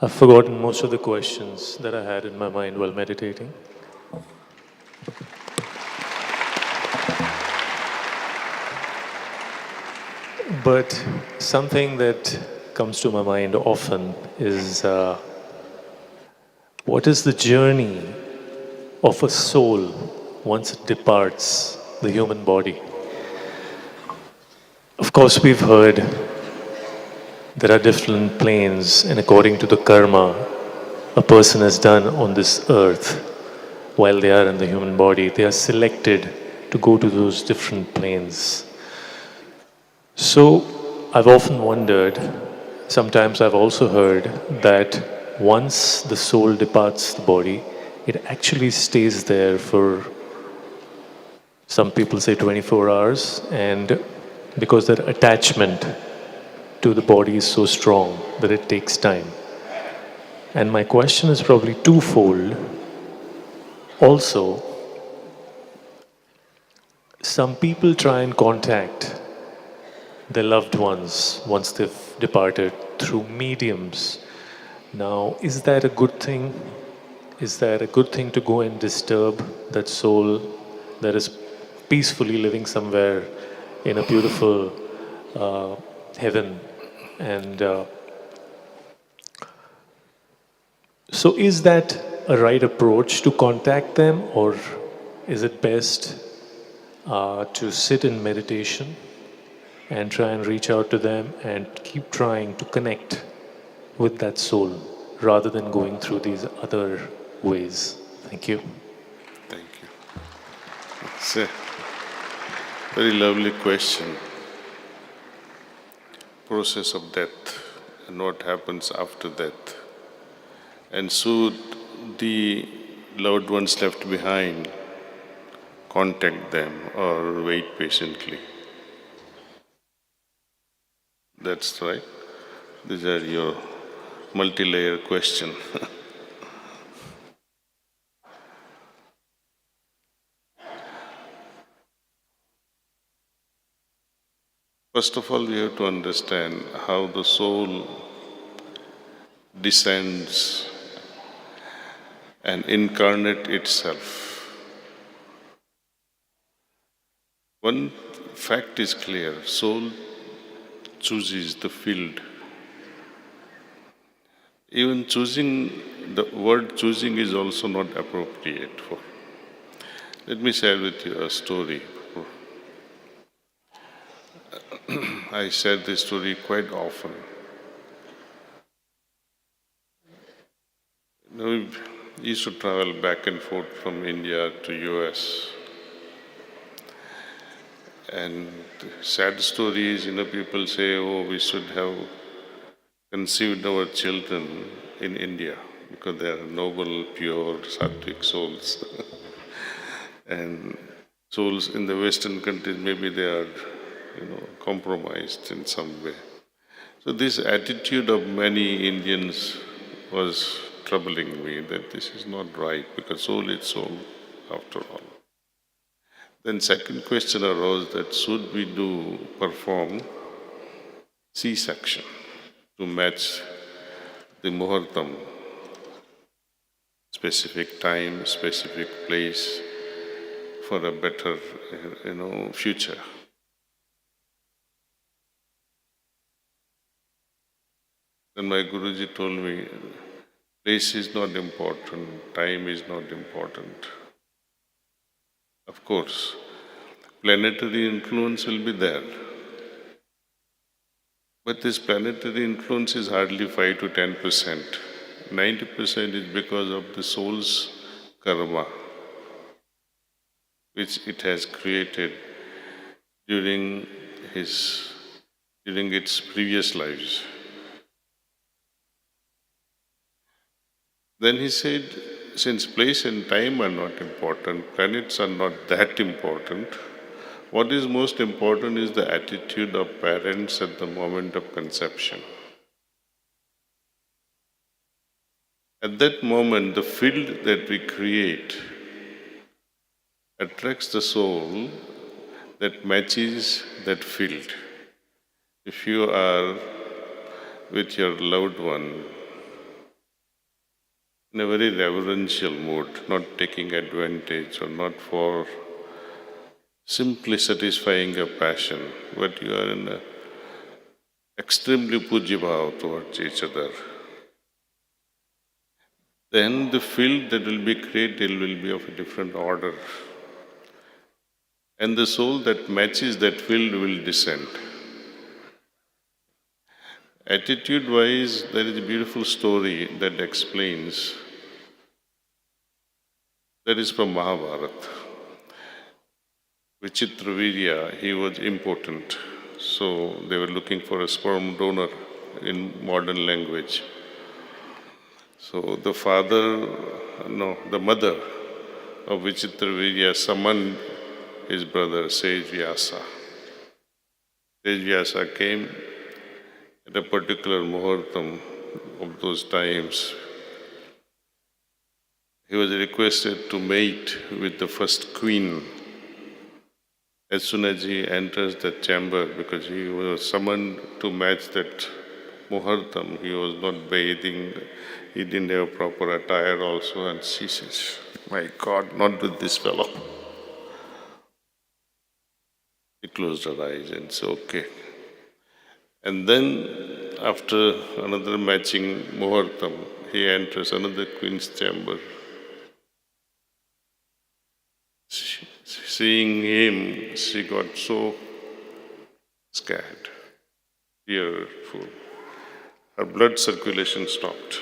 I've forgotten most of the questions that I had in my mind while meditating. But something that comes to my mind often is what is the journey of a soul once it departs the human body? Of course, we've heard there are different planes, and according to the karma a person has done on this earth while they are in the human body, they are selected to go to those different planes. So I've often wondered, sometimes I've also heard that once the soul departs the body, it actually stays there for, some people say, 24 hours, and because that attachment to the body is so strong that it takes time. And my question is probably twofold. Also, some people try and contact their loved ones once they've departed through mediums. Now, is that a good thing? Is that a good thing to go and disturb that soul that is peacefully living somewhere in a beautiful heaven? And so, is that a right approach to contact them, or is it best to sit in meditation and try and reach out to them and keep trying to connect with that soul rather than going through these other ways? Thank you. Thank you. It's a very lovely question. Process of death and what happens after death. And should the loved ones left behind contact them or wait patiently? That's right. These are your multi-layer question. First of all, we have to understand how the soul descends and incarnate itself. One fact is clear, soul chooses the field. Even choosing, the word choosing is also not appropriate for. Let me share with you a story. I share this story quite often. We used to travel back and forth from India to US. And sad stories, people say, oh, we should have conceived our children in India because they are noble, pure, sattvic souls. And souls in the Western countries, maybe they are, compromised in some way. So this attitude of many Indians was troubling me, that this is not right, because soul is soul, after all. Then second question arose that should we perform C-section to match the muhurtam, specific time, specific place, for a better, future. Then my Guruji told me, place is not important, time is not important. Of course, planetary influence will be there. But this planetary influence is hardly 5 to 10%. 90% is because of the soul's karma, which it has created during its previous lives. Then he said, since place and time are not important, planets are not that important, what is most important is the attitude of parents at the moment of conception. At that moment, the field that we create attracts the soul that matches that field. If you are with your loved one in a very reverential mood, not taking advantage or not for simply satisfying your passion, but you are in a extremely puji bhav towards each other. Then the field that will be created will be of a different order. And the soul that matches that field will descend. Attitude wise, there is a beautiful story that explains. That is from Mahabharata. Vichitravirya, he was impotent. So they were looking for a sperm donor in modern language. So the the mother of Vichitravirya summoned his brother Sage Vyasa. Sage Vyasa came at a particular muhurtam of those times. He was requested to mate with the first queen as soon as he enters the chamber, because he was summoned to match that muhurtam. He was not bathing, he didn't have proper attire also, and she says, "My God, not with this fellow." He closed her eyes and said, "Okay." And then, after another matching muhurtam, he enters another queen's chamber. Seeing him, she got so scared, fearful. Her blood circulation stopped.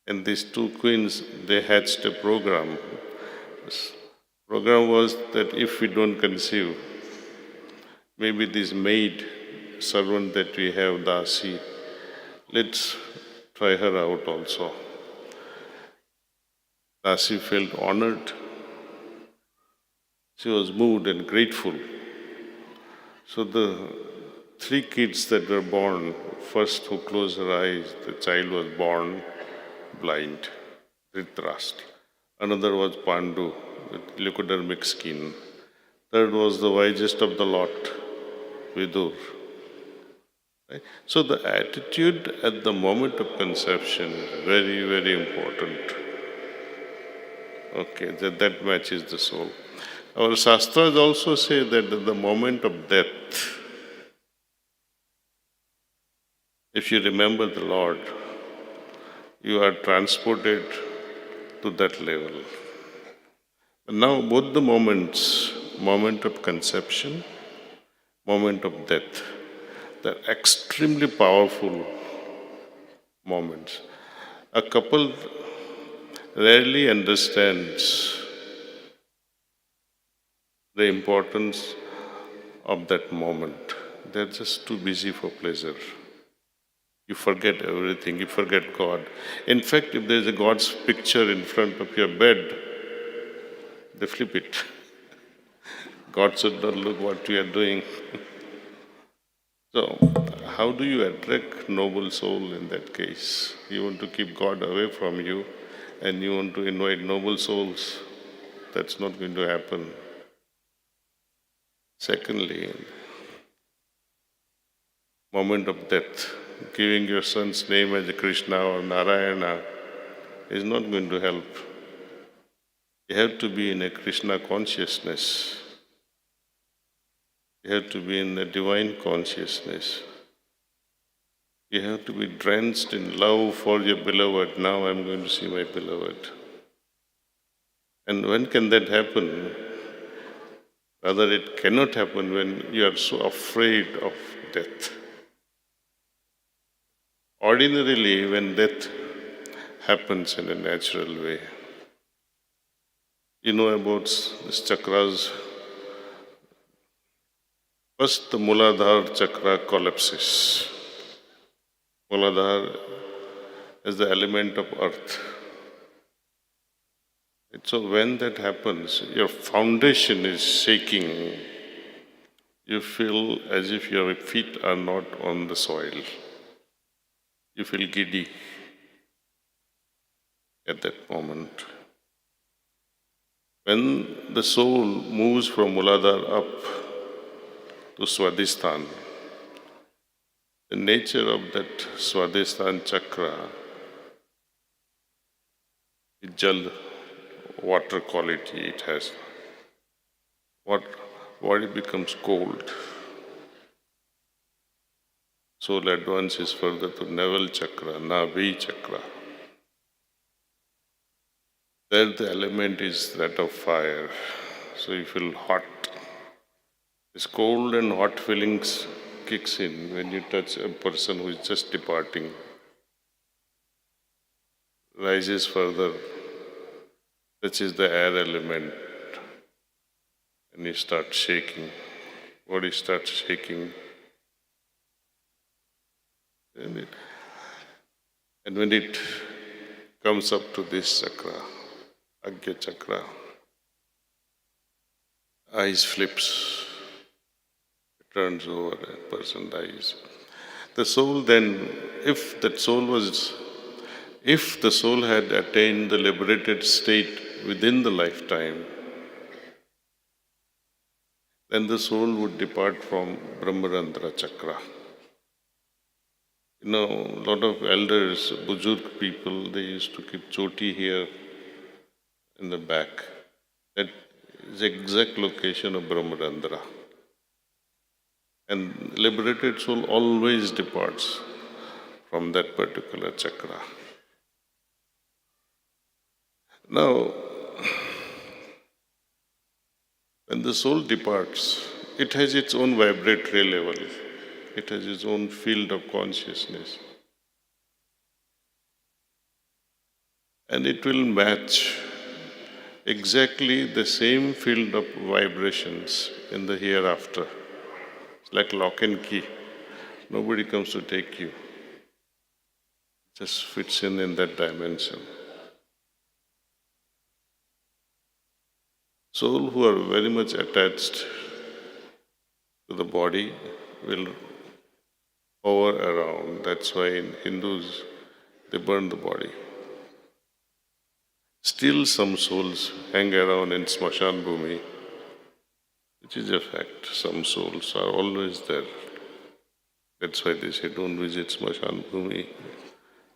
And these two queens, they hatched a program. This program was that if we don't conceive, maybe this maid servant that we have, Dasi, let's try her out also. Dasi felt honored. She was moved and grateful. So the three kids that were born, first who closed her eyes, the child was born blind, Dhritarashtra. Another was Pandu with leucodermic skin. Third was the wisest of the lot, Vidur. Right? So the attitude at the moment of conception is very, very important. Okay, that matches the soul. Our Shastras also say that at the moment of death, if you remember the Lord, you are transported to that level. But now both the moments, moment of conception, moment of death, they're extremely powerful moments. A couple rarely understands the importance of that moment. They're just too busy for pleasure. You forget everything, you forget God. In fact, if there's a God's picture in front of your bed, they flip it. God should not look what we are doing. So, how do you attract noble soul in that case? You want to keep God away from you and you want to invite noble souls. That's not going to happen. Secondly, moment of death, giving your son's name as Krishna or Narayana is not going to help. You have to be in a Krishna consciousness. You have to be in the divine consciousness. You have to be drenched in love for your beloved. Now I'm going to see my beloved. And when can that happen? Rather, it cannot happen when you are so afraid of death. Ordinarily, when death happens in a natural way, you know about this chakras. First, the Muladhara chakra collapses. Muladhara is the element of earth. So when that happens, your foundation is shaking. You feel as if your feet are not on the soil. You feel giddy at that moment. When the soul moves from Muladhara up to Swadhisthana, the nature of that Swadhisthana chakra Jal, water quality it has. What body becomes cold. Soul advances further to navel chakra, Nabhi chakra. There the element is that of fire. So you feel hot. This cold and hot feelings kicks in when you touch a person who is just departing. Rises further, touches the air element, and you start shaking. Body starts shaking. And when it comes up to this chakra, Agya chakra, eyes flips, it turns over, a person dies. The soul then, if that soul was, if the soul had attained the liberated state within the lifetime, then the soul would depart from Brahmarandra chakra. You know, a lot of elders, Bujurg people, they used to keep choti here in the back. That is the exact location of Brahmarandra. And liberated soul always departs from that particular chakra. Now, when the soul departs, it has its own vibratory level. It has its own field of consciousness. And it will match exactly the same field of vibrations in the hereafter. It's like lock and key. Nobody comes to take you. It just fits in that dimension. Soul who are very much attached to the body will hover around. That's why in Hindus, they burn the body. Still some souls hang around in Smashan Bhumi, which is a fact. Some souls are always there. That's why they say don't visit Smashan Bhumi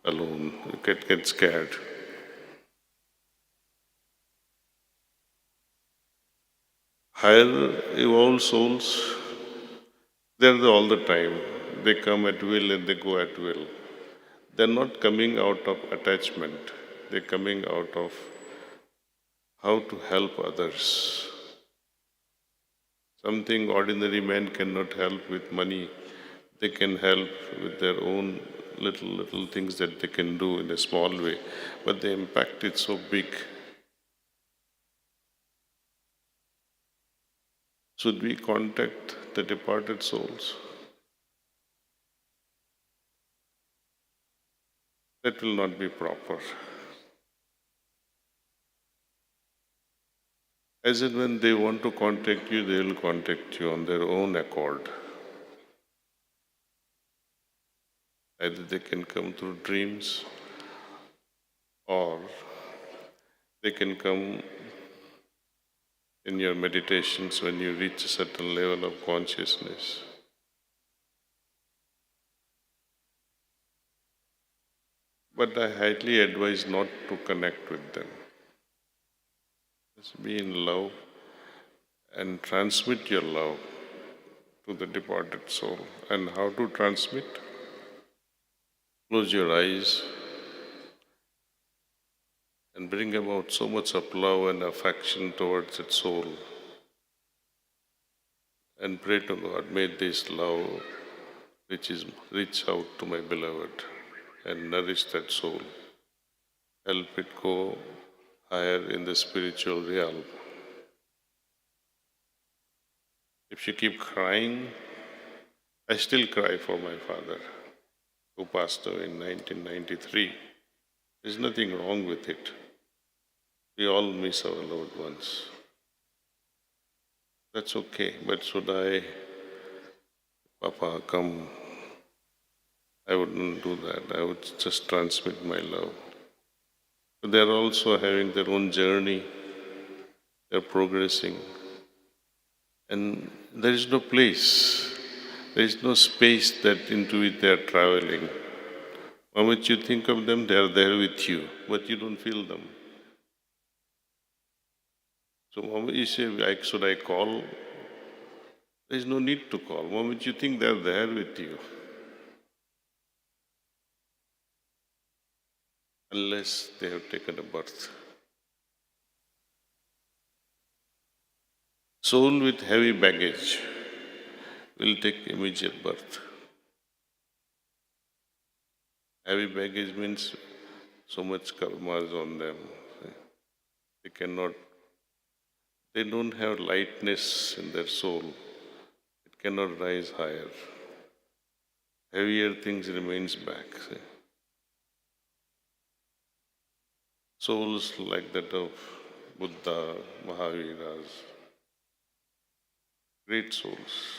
alone. You get scared. Higher evolved souls, they're there all the time. They come at will and they go at will. They're not coming out of attachment. They're coming out of how to help others. Something ordinary men cannot help with money. They can help with their own little things that they can do in a small way. But the impact is so big. Should we contact the departed souls? That will not be proper. As in when they want to contact you, they will contact you on their own accord. Either they can come through dreams or they can come in your meditations when you reach a certain level of consciousness. But I highly advise not to connect with them. Just be in love and transmit your love to the departed soul. And how to transmit? Close your eyes and bring about so much of love and affection towards that soul. And pray to God, may this love reach out to my beloved and nourish that soul. Help it go higher in the spiritual realm. If you keep crying, I still cry for my father, who passed away in 1993. There's nothing wrong with it. We all miss our loved ones. That's okay, but should I, Papa, come? I wouldn't do that. I would just transmit my love. But they're also having their own journey. They're progressing. And there is no place, there is no space that into which they are traveling. The moment you think of them, they are there with you, but you don't feel them. So moment you say, should I call? There is no need to call. Moment you think they are there with you. Unless they have taken a birth. Soul with heavy baggage will take immediate birth. Heavy baggage means so much karma is on them. They cannot, they don't have lightness in their soul. It cannot rise higher. Heavier things remains back. Souls like that of Buddha, Mahaviras, great souls.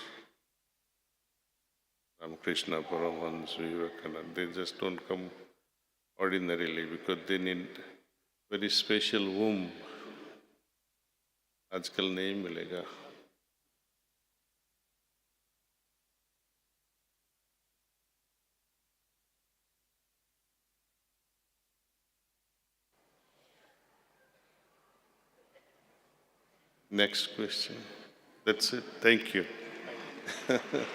Ramakrishna, Paramahansa, Vivekananda, they just don't come ordinarily because they need very special womb. आजकल नहीं मिलेगा. Next question. That's it. Thank you. Thank you.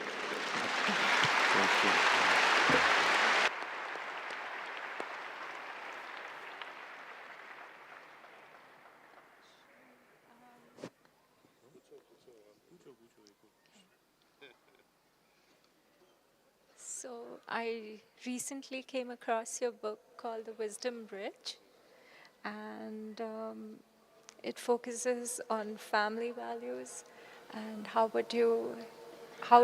So I recently came across your book called The Wisdom Bridge, and it focuses on family values and how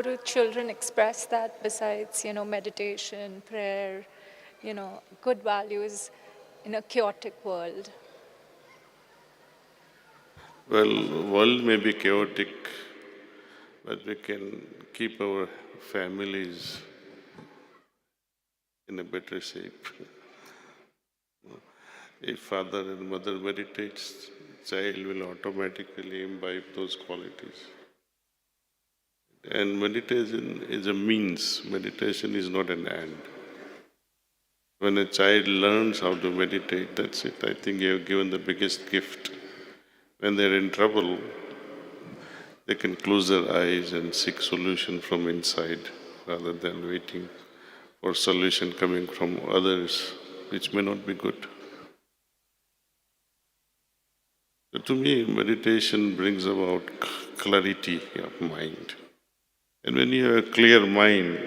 do children express that besides, meditation, prayer, good values in a chaotic world. Well, world may be chaotic, but we can keep our families in a better shape. If father and mother meditates, child will automatically imbibe those qualities. And meditation is a means, meditation is not an end. When a child learns how to meditate, that's it. I think you have given the biggest gift. When they're in trouble, they can close their eyes and seek solution from inside rather than waiting for solution coming from others, which may not be good. So to me, meditation brings about clarity of mind. And when you have a clear mind,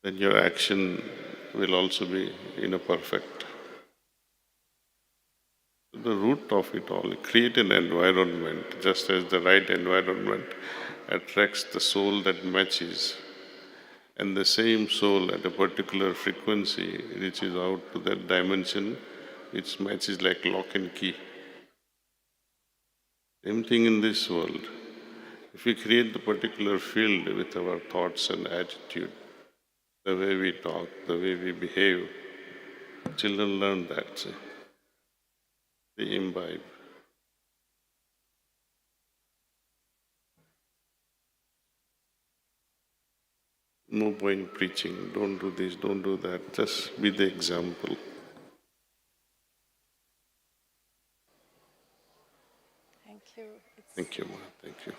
then your action will also be perfect. The root of it all, create an environment, just as the right environment attracts the soul that matches, and the same soul at a particular frequency reaches out to that dimension which matches like lock and key. Same thing in this world. If we create the particular field with our thoughts and attitude, the way we talk, the way we behave, children learn that. They imbibe. No point preaching, don't do this, don't do that, just be the example. Thank you. Thank you, Ma. Thank you.